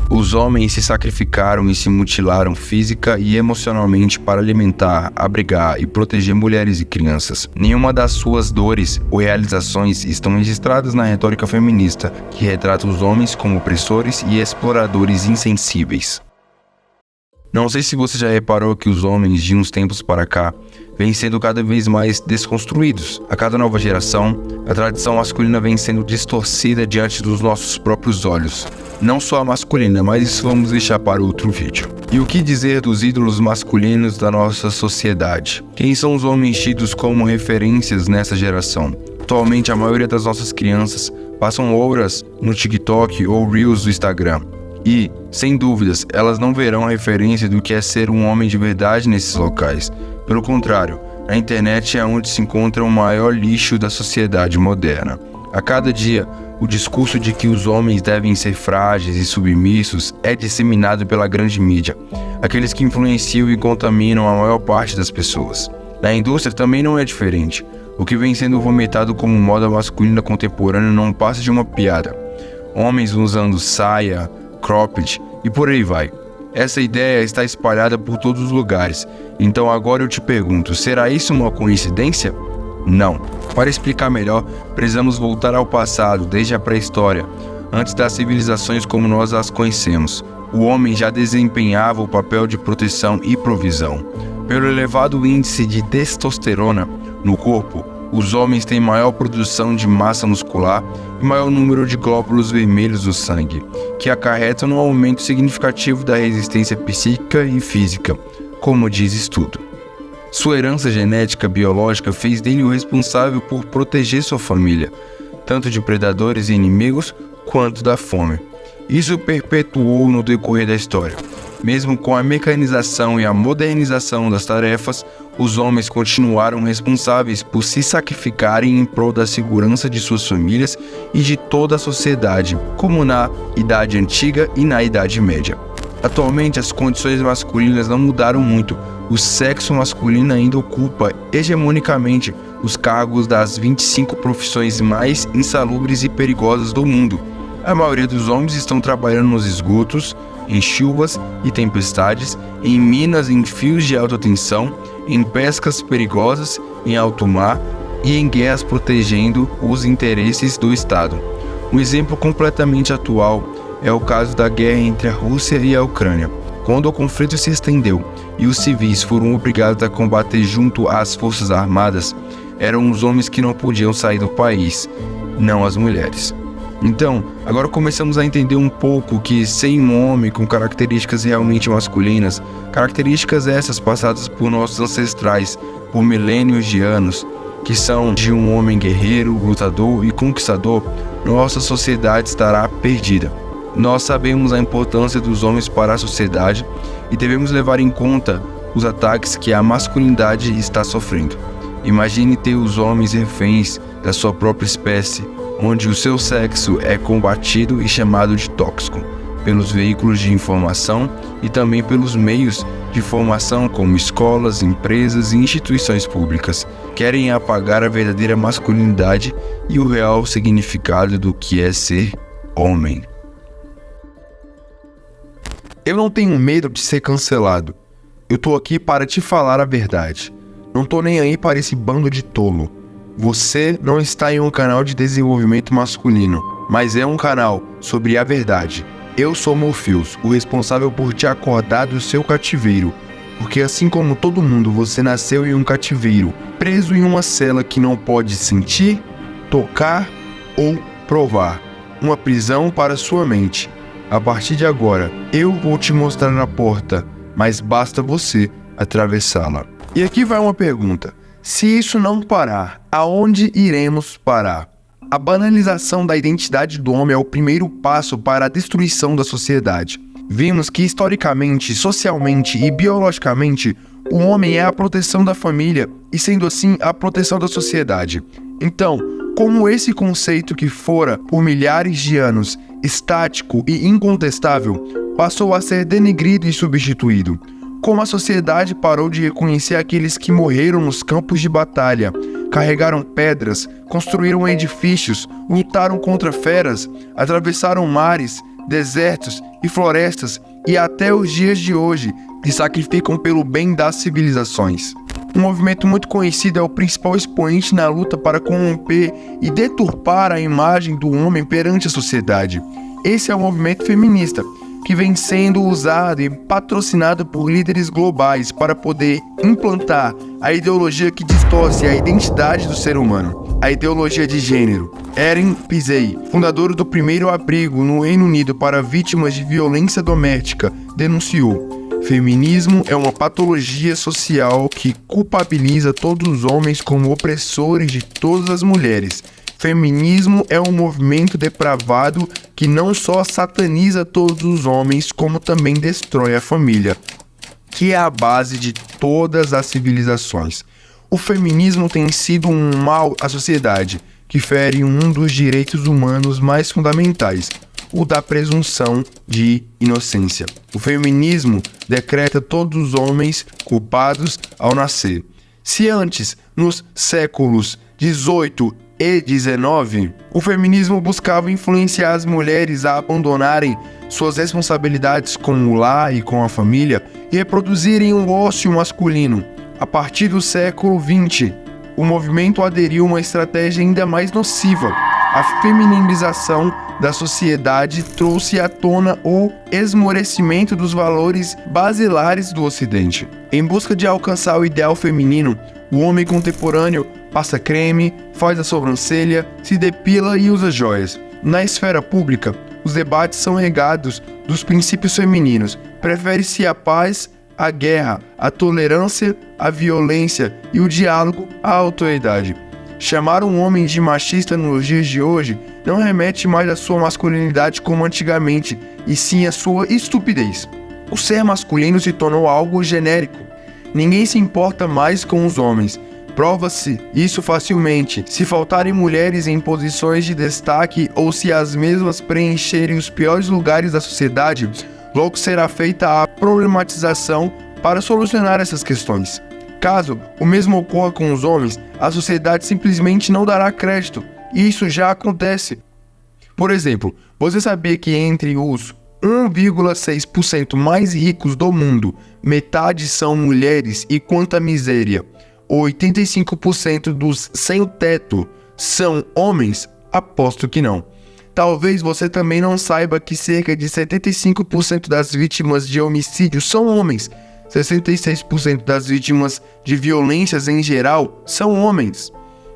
Os homens se sacrificaram e se mutilaram física e emocionalmente para alimentar, abrigar e proteger mulheres e crianças. Nenhuma das suas dores ou realizações estão registradas na retórica feminista, que retrata os homens como opressores e exploradores insensíveis. Não sei se você já reparou que os homens de uns tempos para cá vêm sendo cada vez mais desconstruídos. A cada nova geração, a tradição masculina vem sendo distorcida diante dos nossos próprios olhos. Não só a masculina, mas isso vamos deixar para outro vídeo. E o que dizer dos ídolos masculinos da nossa sociedade? Quem são os homens tidos como referências nessa geração? Atualmente, a maioria das nossas crianças passam horas no TikTok ou Reels do Instagram. E, sem dúvidas, elas não verão a referência do que é ser um homem de verdade nesses locais. Pelo contrário, a internet é onde se encontra o maior lixo da sociedade moderna. A cada dia, o discurso de que os homens devem ser frágeis e submissos é disseminado pela grande mídia, aqueles que influenciam e contaminam a maior parte das pessoas. Na indústria também não é diferente. O que vem sendo vomitado como moda masculina contemporânea não passa de uma piada. Homens usando saia, cropped e por aí vai. Essa ideia está espalhada por todos os lugares. Então agora eu te pergunto, será isso uma coincidência? Não. Para explicar melhor, precisamos voltar ao passado, desde a pré-história, antes das civilizações como nós as conhecemos. O homem já desempenhava o papel de proteção e provisão. Pelo elevado índice de testosterona no corpo, os homens têm maior produção de massa muscular e maior número de glóbulos vermelhos no sangue, que acarretam no aumento significativo da resistência psíquica e física, como diz estudo. Sua herança genética biológica fez dele o responsável por proteger sua família, tanto de predadores e inimigos quanto da fome. Isso perpetuou no decorrer da história. Mesmo com a mecanização e a modernização das tarefas, os homens continuaram responsáveis por se sacrificarem em prol da segurança de suas famílias e de toda a sociedade, como na Idade Antiga e na Idade Média. Atualmente, as condições masculinas não mudaram muito. O sexo masculino ainda ocupa hegemonicamente os cargos das 25 profissões mais insalubres e perigosas do mundo. A maioria dos homens estão trabalhando nos esgotos, em chuvas e tempestades, em minas em fios de alta tensão, em pescas perigosas, em alto mar e em guerras protegendo os interesses do Estado. Um exemplo completamente atual é o caso da guerra entre a Rússia e a Ucrânia. Quando o conflito se estendeu e os civis foram obrigados a combater junto às forças armadas, eram os homens que não podiam sair do país, não as mulheres. Então, agora começamos a entender um pouco que sem um homem com características realmente masculinas, características essas passadas por nossos ancestrais por milênios de anos, que são de um homem guerreiro, lutador e conquistador, nossa sociedade estará perdida. Nós sabemos a importância dos homens para a sociedade e devemos levar em conta os ataques que a masculinidade está sofrendo. Imagine ter os homens reféns da sua própria espécie, onde o seu sexo é combatido e chamado de tóxico pelos veículos de informação e também pelos meios de formação como escolas, empresas e instituições públicas. Querem apagar a verdadeira masculinidade e o real significado do que é ser homem. Eu não tenho medo de ser cancelado. Eu tô aqui para te falar a verdade. Não tô nem aí para esse bando de tolo. Você não está em um canal de desenvolvimento masculino, mas é um canal sobre a verdade. Eu sou Morpheus, o responsável por te acordar do seu cativeiro. Porque assim como todo mundo, você nasceu em um cativeiro, preso em uma cela que não pode sentir, tocar ou provar. Uma prisão para sua mente. A partir de agora, eu vou te mostrar a porta, mas basta você atravessá-la. E aqui vai uma pergunta. Se isso não parar, aonde iremos parar? A banalização da identidade do homem é o primeiro passo para a destruição da sociedade. Vimos que historicamente, socialmente e biologicamente, o homem é a proteção da família e, sendo assim, a proteção da sociedade. Então, como esse conceito que fora, por milhares de anos, estático e incontestável, passou a ser denegrido e substituído? Como a sociedade parou de reconhecer aqueles que morreram nos campos de batalha, carregaram pedras, construíram edifícios, lutaram contra feras, atravessaram mares, desertos e florestas e até os dias de hoje se sacrificam pelo bem das civilizações. Um movimento muito conhecido é o principal expoente na luta para corromper e deturpar a imagem do homem perante a sociedade. Esse é o movimento feminista, que vem sendo usado e patrocinado por líderes globais para poder implantar a ideologia que distorce a identidade do ser humano, a ideologia de gênero. Erin Pizzey, fundadora do primeiro abrigo no Reino Unido para vítimas de violência doméstica, denunciou: feminismo é uma patologia social que culpabiliza todos os homens como opressores de todas as mulheres. Feminismo é um movimento depravado que não só sataniza todos os homens, como também destrói a família, que é a base de todas as civilizações. O feminismo tem sido um mal à sociedade, que fere um dos direitos humanos mais fundamentais, o da presunção de inocência. O feminismo decreta todos os homens culpados ao nascer. Se antes, nos séculos 18 e 19, o feminismo buscava influenciar as mulheres a abandonarem suas responsabilidades com o lar e com a família e reproduzirem o ócio masculino. A partir do século 20, o movimento aderiu a uma estratégia ainda mais nociva. A femininização da sociedade trouxe à tona o esmorecimento dos valores basilares do Ocidente. Em busca de alcançar o ideal feminino, o homem contemporâneo passa creme, faz a sobrancelha, se depila e usa joias. Na esfera pública, os debates são regados dos princípios femininos. Prefere-se a paz, a guerra, a tolerância, a violência e o diálogo à autoridade. Chamar um homem de machista nos dias de hoje não remete mais à sua masculinidade como antigamente, e sim à sua estupidez. O ser masculino se tornou algo genérico. Ninguém se importa mais com os homens. Prova-se isso facilmente. Se faltarem mulheres em posições de destaque ou se as mesmas preencherem os piores lugares da sociedade, logo será feita a problematização para solucionar essas questões. Caso o mesmo ocorra com os homens, a sociedade simplesmente não dará crédito, e isso já acontece. Por exemplo, você sabia que entre os 1,6% mais ricos do mundo, metade são mulheres e quanta miséria, 85% dos sem teto são homens? Aposto que não. Talvez você também não saiba que cerca de 75% das vítimas de homicídio são homens. 66% das vítimas de violências em geral são homens,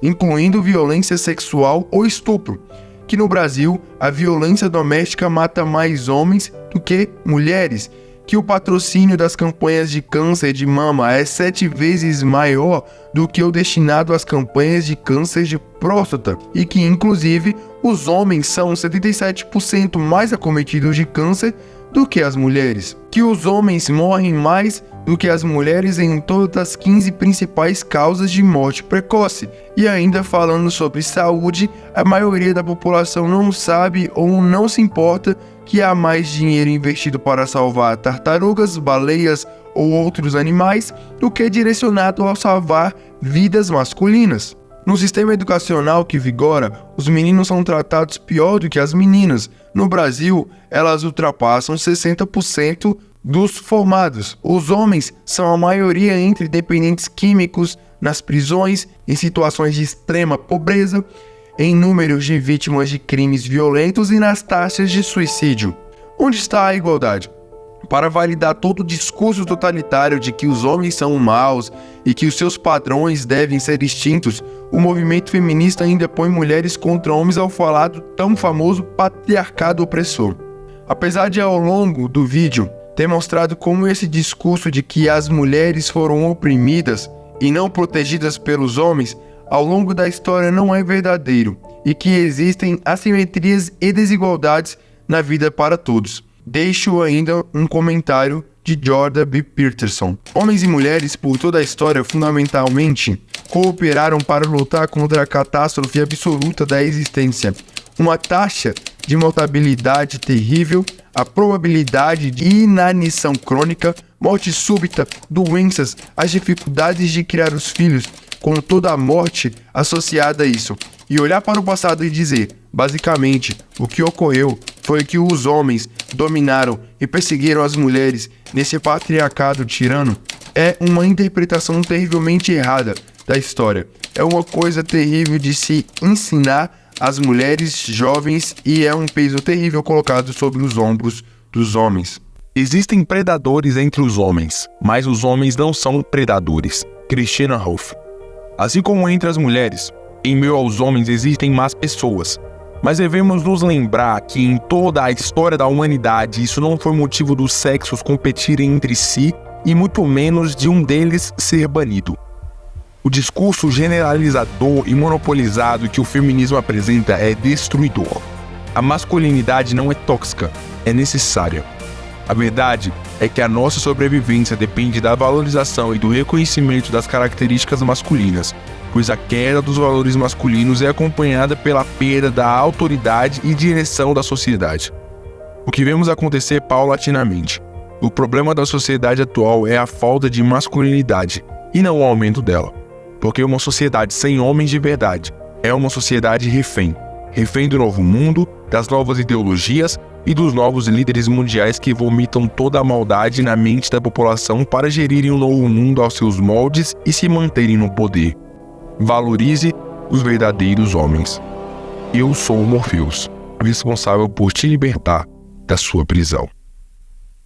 incluindo violência sexual ou estupro, que no Brasil a violência doméstica mata mais homens do que mulheres, que o patrocínio das campanhas de câncer de mama é 7 vezes maior do que o destinado às campanhas de câncer de próstata, e que inclusive os homens são 77% mais acometidos de câncer do que as mulheres, que os homens morrem mais do que as mulheres em todas as 15 principais causas de morte precoce. E ainda falando sobre saúde, a maioria da população não sabe ou não se importa que há mais dinheiro investido para salvar tartarugas, baleias ou outros animais do que direcionado a salvar vidas masculinas. No sistema educacional que vigora, os meninos são tratados pior do que as meninas. No Brasil, elas ultrapassam 60% dos formados. Os homens são a maioria entre dependentes químicos, nas prisões, em situações de extrema pobreza, em números de vítimas de crimes violentos e nas taxas de suicídio. Onde está a igualdade? Para validar todo o discurso totalitário de que os homens são maus e que os seus padrões devem ser extintos, o movimento feminista ainda põe mulheres contra homens ao falar do tão famoso patriarcado opressor. Apesar de ao longo do vídeo ter mostrado como esse discurso de que as mulheres foram oprimidas e não protegidas pelos homens, ao longo da história não é verdadeiro e que existem assimetrias e desigualdades na vida para todos. Deixo ainda um comentário de Jordan B. Peterson. Homens e mulheres por toda a história fundamentalmente cooperaram para lutar contra a catástrofe absoluta da existência. Uma taxa de mortalidade terrível, a probabilidade de inanição crônica, morte súbita, doenças, as dificuldades de criar os filhos, com toda a morte associada a isso. E olhar para o passado e dizer, Basicamente, o que ocorreu foi que os homens dominaram e perseguiram as mulheres nesse patriarcado tirano. É uma interpretação terrivelmente errada da história. É uma coisa terrível de se ensinar às mulheres jovens e é um peso terrível colocado sobre os ombros dos homens. Existem predadores entre os homens, mas os homens não são predadores. Christina Hoff. Assim como entre as mulheres, em meio aos homens existem más pessoas. Mas devemos nos lembrar que em toda a história da humanidade isso não foi motivo dos sexos competirem entre si e muito menos de um deles ser banido. O discurso generalizador e monopolizado que o feminismo apresenta é destruidor. A masculinidade não é tóxica, é necessária. A verdade é que a nossa sobrevivência depende da valorização e do reconhecimento das características masculinas, pois a queda dos valores masculinos é acompanhada pela perda da autoridade e direção da sociedade. O que vemos acontecer paulatinamente. O problema da sociedade atual é a falta de masculinidade, e não o aumento dela. Porque uma sociedade sem homens de verdade é uma sociedade refém. Refém do novo mundo, das novas ideologias e dos novos líderes mundiais que vomitam toda a maldade na mente da população para gerirem o novo mundo aos seus moldes e se manterem no poder. Valorize os verdadeiros homens. Eu sou o Morpheus, responsável por te libertar da sua prisão.